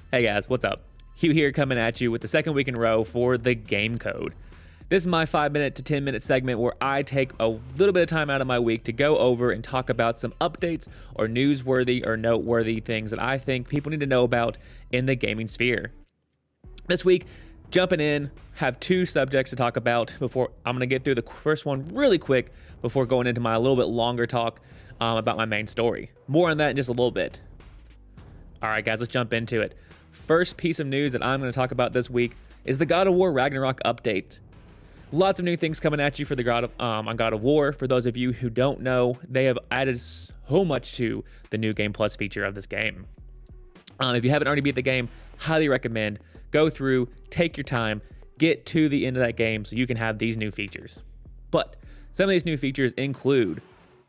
Hey guys, what's up? Hugh here coming at you with the second week in a row for the Game Code. This is my 5 minute to 10 minute segment where I take a little bit of time out of my week to go over and talk about some updates or newsworthy or noteworthy things that I think people need to know about in the gaming sphere. This week, jumping in, have two subjects to talk about before I'm going to get through the first one really quick before going into my little bit longer talk about my main story. More on that in just a little bit. All right, guys, let's jump into it. First piece of news that I'm going to talk about this week is the God of War Ragnarok update. Lots of new things coming at you for the on God of War. For those of you who don't know, they have added so much to the new Game Plus feature of this game. If you haven't already beat the game, highly recommend go through, take your time, get to the end of that game so you can have these new features. But some of these new features include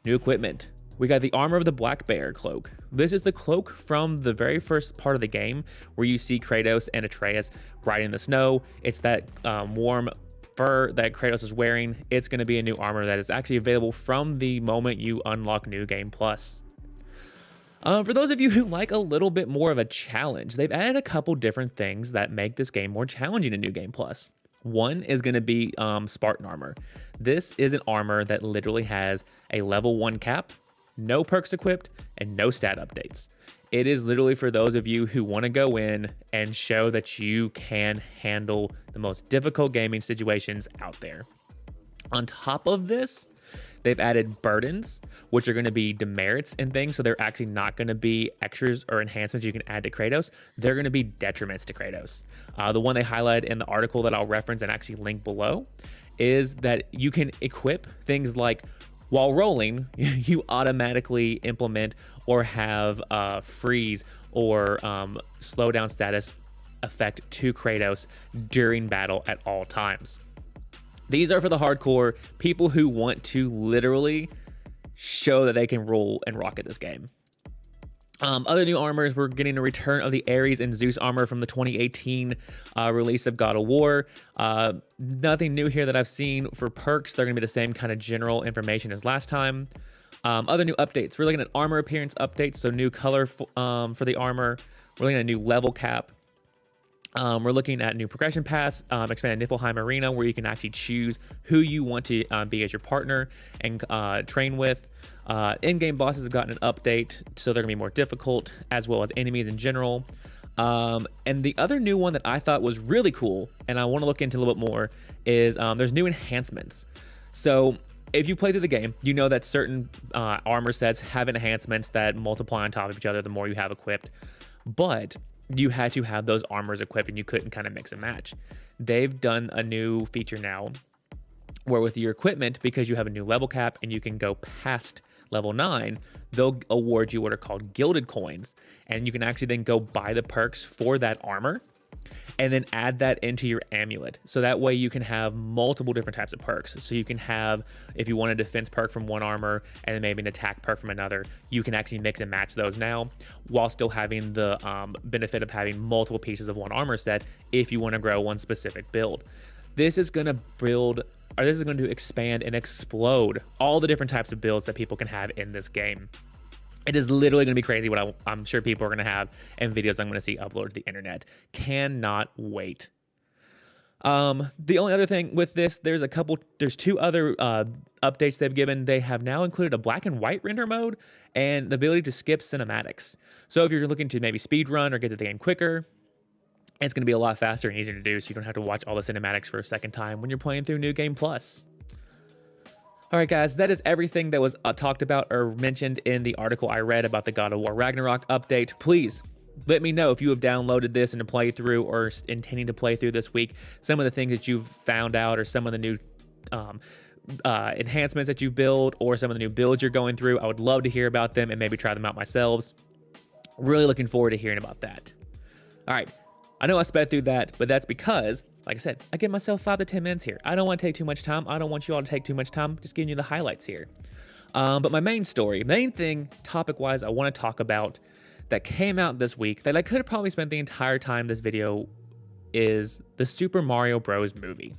new equipment. We got the Armor of the Black Bear cloak. This is the cloak from the very first part of the game where you see Kratos and Atreus riding in the snow. It's that warm fur that Kratos is wearing. It's going to be a new armor that is actually available from the moment you unlock New Game Plus. For those of you who like a little bit more of a challenge, they've added a couple different things that make this game more challenging in New Game Plus. One is going to be Spartan armor. This is an armor that literally has a level 1 cap, no perks equipped, and no stat updates. It is literally for those of you who want to go in and show that you can handle the most difficult gaming situations out there. On top of this, they've added burdens, which are going to be demerits and things. So they're actually not going to be extras or enhancements you can add to Kratos. They're going to be detriments to Kratos. The one they highlight in the article that I'll reference and actually link below is that you can equip things like while rolling, you automatically implement or have freeze or slow down status effect to Kratos during battle at all times. These are for the hardcore people who want to literally show that they can roll and rock at this game. Other new armors, we're getting a return of the Ares and Zeus armor from the 2018 release of God of War. Nothing new here that I've seen for perks. They're going to be the same kind of general information as last time. Other new updates, we're looking at armor appearance updates, so new color for the armor. We're looking at a new level cap. We're looking at new progression paths, expanded Niflheim Arena, where you can actually choose who you want to be as your partner and train with. In-game bosses have gotten an update, so they're going to be more difficult, as well as enemies in general. And the other new one that I thought was really cool, and I want to look into a little bit more, is there's new enhancements. So if you play through the game, you know that certain armor sets have enhancements that multiply on top of each other the more you have equipped. But you had to have those armors equipped and you couldn't kind of mix and match. They've done a new feature now where with your equipment, because you have a new level cap and you can go past level 9, they'll award you what are called gilded coins. And you can actually then go buy the perks for that armor and then add that into your amulet. So that way you can have multiple different types of perks. So you can have, if you want a defense perk from one armor and then maybe an attack perk from another, you can actually mix and match those now while still having the benefit of having multiple pieces of one armor set if you want to grow one specific build. This is going to expand and explode all the different types of builds that people can have in this game. It is literally going to be crazy what I'm sure people are going to have and videos I'm going to see uploaded to the internet. Cannot wait. The only other thing with this, there's two other updates they've given. They have now included a black and white render mode and the ability to skip cinematics. So if you're looking to maybe speed run or get to the game quicker, it's going to be a lot faster and easier to do, so you don't have to watch all the cinematics for a second time when you're playing through New Game Plus. All right, guys, that is everything that was talked about or mentioned in the article I read about the God of War Ragnarok update. Please let me know if you have downloaded this and to play through or intending to play through this week, some of the things that you've found out or some of the new enhancements that you build or some of the new builds you're going through. I would love to hear about them and maybe try them out myself. Really looking forward to hearing about that. All right, I know I sped through that, but that's because, like I said, I give myself 5 to 10 minutes here. I don't want to take too much time. I don't want you all to take too much time. Just giving you the highlights here. But my main thing, topic-wise, I want to talk about that came out this week that I could have probably spent the entire time this video is the Super Mario Bros. Movie.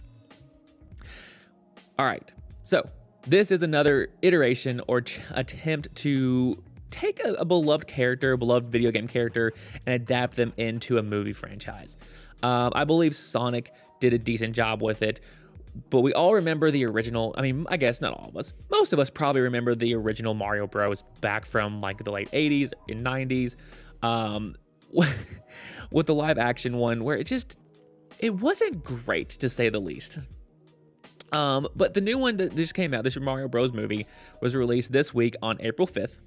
All right, so this is another iteration or attempt to take a beloved character, a beloved video game character, and adapt them into a movie franchise. I believe Sonic did a decent job with it, but we all remember the original. I mean, I guess not all of us. Most of us probably remember the original Mario Bros. Back from like the late 80s and 90s, with the live action one where it wasn't great, to say the least. But the new one that just came out, this Mario Bros. Movie, was released this week on April 5th.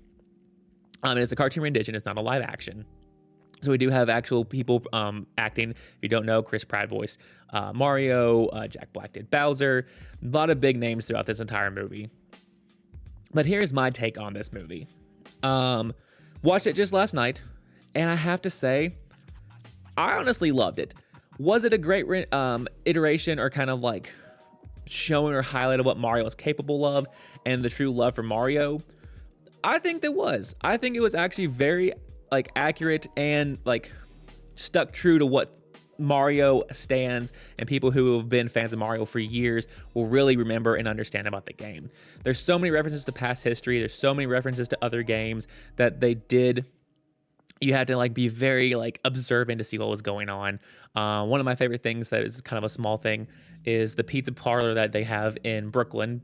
And it's a cartoon rendition. It's not a live action. So we do have actual people acting. If you don't know, Chris Pratt voiced Mario, Jack Black did Bowser. A lot of big names throughout this entire movie. But here's my take on this movie. Watched it just last night, and I have to say, I honestly loved it. Was it a great iteration or kind of like showing or highlighting what Mario is capable of and the true love for Mario? I think it was. I think it was actually very like accurate and like stuck true to what Mario stands, and people who have been fans of Mario for years will really remember and understand about the game. There's so many references to past history. There's so many references to other games that they did. You had to like be very like observant to see what was going on. One of my favorite things that is kind of a small thing is the pizza parlor that they have in Brooklyn,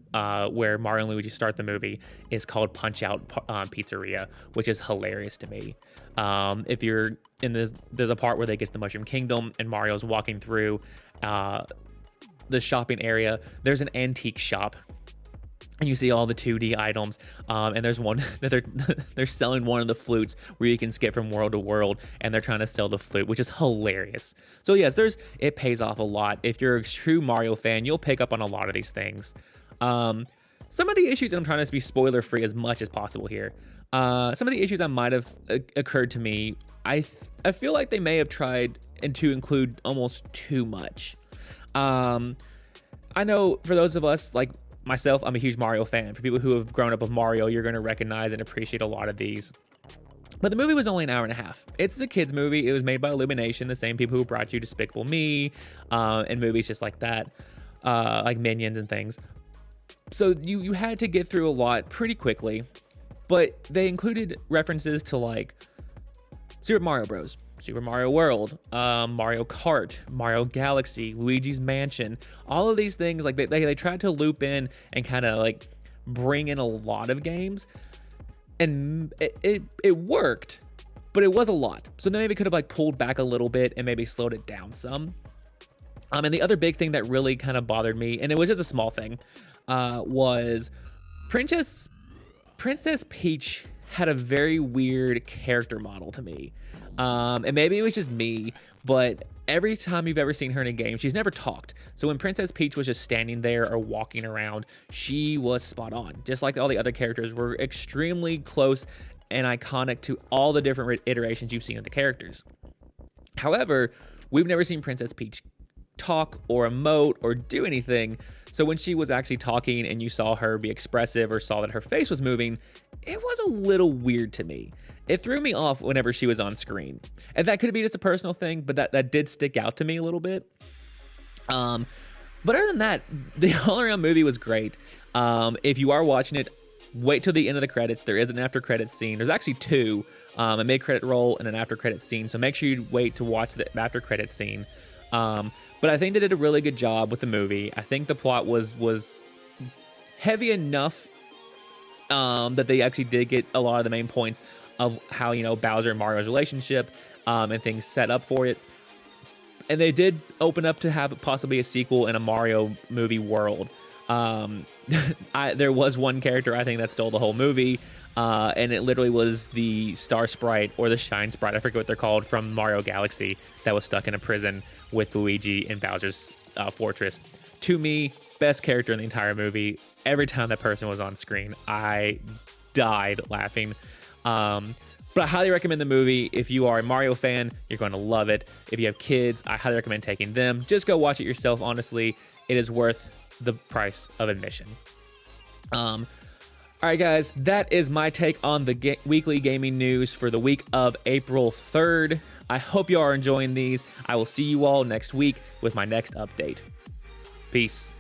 where Mario and Luigi start the movie, is called Punch Out Pizzeria, which is hilarious to me. If you're in this, there's a part where they get to the Mushroom Kingdom and Mario's walking through the shopping area. There's an antique shop, and you see all the 2D items, and there's one that they're selling one of the flutes where you can skip from world to world, and they're trying to sell the flute, which is hilarious. So yes, it pays off a lot. If you're a true Mario fan, you'll pick up on a lot of these things. Some of the issues, and I'm trying to be spoiler free as much as possible here. Some of the issues that might have occurred to me, I feel like they may have tried to include almost too much. I know for those of us like myself, I'm a huge Mario fan. For people who have grown up with Mario, you're going to recognize and appreciate a lot of these. But the movie was only an hour and a half. It's a kid's movie. It was made by Illumination, the same people who brought you Despicable Me, and movies just like that, like Minions and things. So you had to get through a lot pretty quickly, but they included references to like Super Mario Bros., Super Mario World, Mario Kart, Mario Galaxy, Luigi's Mansion, all of these things. Like they tried to loop in and kind of like bring in a lot of games, and it worked, but it was a lot. So they maybe could have like pulled back a little bit and maybe slowed it down some. And the other big thing that really kind of bothered me, and it was just a small thing, was Princess Peach had a very weird character model to me. And maybe it was just me, but every time you've ever seen her in a game, she's never talked. So when Princess Peach was just standing there or walking around, she was spot on. Just like all the other characters were extremely close and iconic to all the different iterations you've seen of the characters. However, we've never seen Princess Peach talk or emote or do anything. So when she was actually talking and you saw her be expressive or saw that her face was moving, it was a little weird to me. It threw me off whenever she was on screen. And that could be just a personal thing, but that did stick out to me a little bit. But other than that, the all-around movie was great. If you are watching it, wait till the end of the credits. There is an after-credits scene. There's actually two, a mid-credit roll and an after-credits scene. So make sure you wait to watch the after-credits scene. But I think they did a really good job with the movie. I think the plot was heavy enough that they actually did get a lot of the main points of how, Bowser and Mario's relationship and things set up for it. And they did open up to have possibly a sequel in a Mario movie world. There was one character, I think, that stole the whole movie. And it literally was the Star Sprite or the Shine Sprite, I forget what they're called, from Mario Galaxy that was stuck in a prison with Luigi in Bowser's fortress. To me, best character in the entire movie. Every time that person was on screen, I died laughing. But I highly recommend the movie. If you are a Mario fan, you're going to love it. If you have kids, I highly recommend taking them. Just go watch it yourself, honestly. It is worth the price of admission. All right, guys, that is my take on the weekly gaming news for the week of April 3rd. I hope you are enjoying these. I will see you all next week with my next update. Peace.